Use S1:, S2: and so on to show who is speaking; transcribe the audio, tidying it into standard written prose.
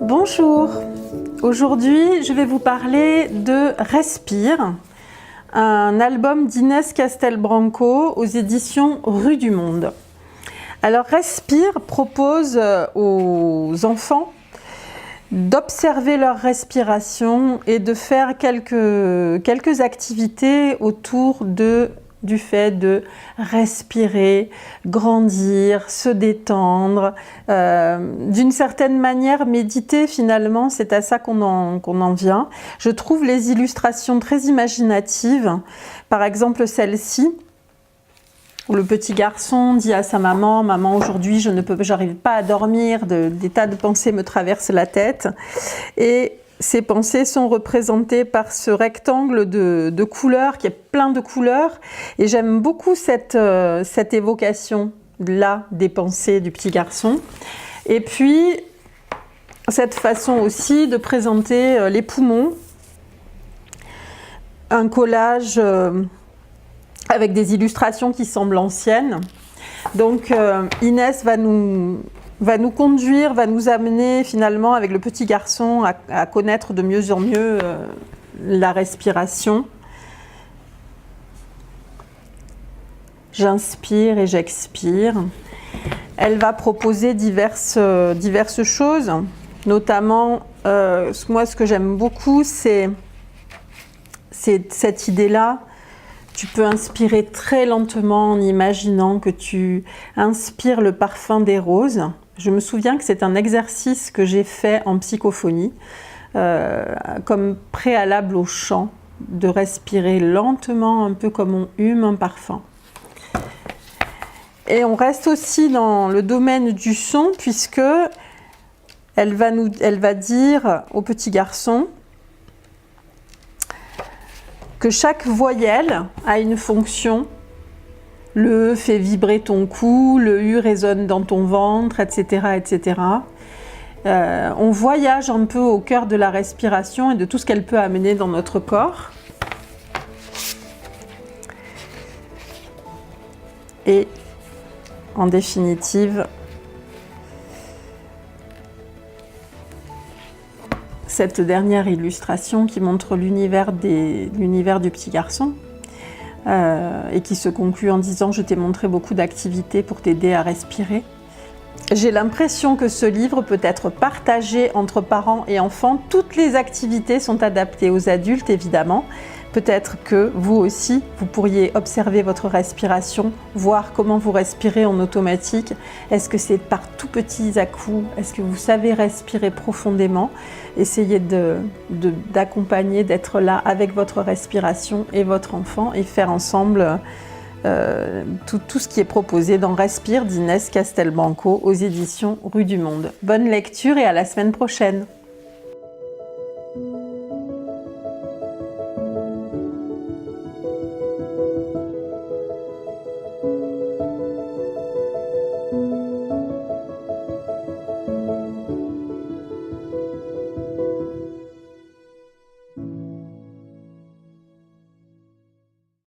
S1: Bonjour, aujourd'hui je vais vous parler de Respire, un album d'Inès Castelbranco aux éditions Rue du Monde. Alors Respire propose aux enfants d'observer leur respiration et de faire quelques activités autour du fait de respirer, grandir, se détendre, d'une certaine manière méditer finalement, c'est à ça qu'on en vient. Je trouve les illustrations très imaginatives, par exemple celle-ci, où le petit garçon dit à sa maman « Maman, aujourd'hui, j'arrive pas à dormir, des tas de pensées me traversent la tête. » Et ces pensées sont représentées par ce rectangle de couleurs, qui est plein de couleurs. Et j'aime beaucoup cette évocation-là des pensées du petit garçon. Et puis, cette façon aussi de présenter les poumons. Un collage avec des illustrations qui semblent anciennes. Donc Inès va nous conduire, va nous amener finalement avec le petit garçon à connaître de mieux en mieux la respiration. J'inspire et j'expire. Elle va proposer diverses choses, notamment moi ce que j'aime beaucoup c'est cette idée-là. Tu peux inspirer très lentement en imaginant que tu inspires le parfum des roses. Je me souviens que c'est un exercice que j'ai fait en psychophonie, comme préalable au chant, de respirer lentement, un peu comme on hume un parfum. Et on reste aussi dans le domaine du son, puisque elle va dire au petit garçon que chaque voyelle a une fonction. Le E fait vibrer ton cou, le U résonne dans ton ventre, etc. etc. On voyage un peu au cœur de la respiration et de tout ce qu'elle peut amener dans notre corps. Et en définitive, cette dernière illustration qui montre l'univers du petit garçon et qui se conclut en disant « Je t'ai montré beaucoup d'activités pour t'aider à respirer ». J'ai l'impression que ce livre peut être partagé entre parents et enfants. Toutes les activités sont adaptées aux adultes, évidemment. Peut-être que vous aussi, vous pourriez observer votre respiration, voir comment vous respirez en automatique. Est-ce que c'est par tout petits à-coups? Est-ce que vous savez respirer profondément? Essayez d'accompagner, d'être là avec votre respiration et votre enfant et faire ensemble tout ce qui est proposé dans Respire d'Inès Castelbranco aux éditions Rue du Monde. Bonne lecture et à la semaine prochaine.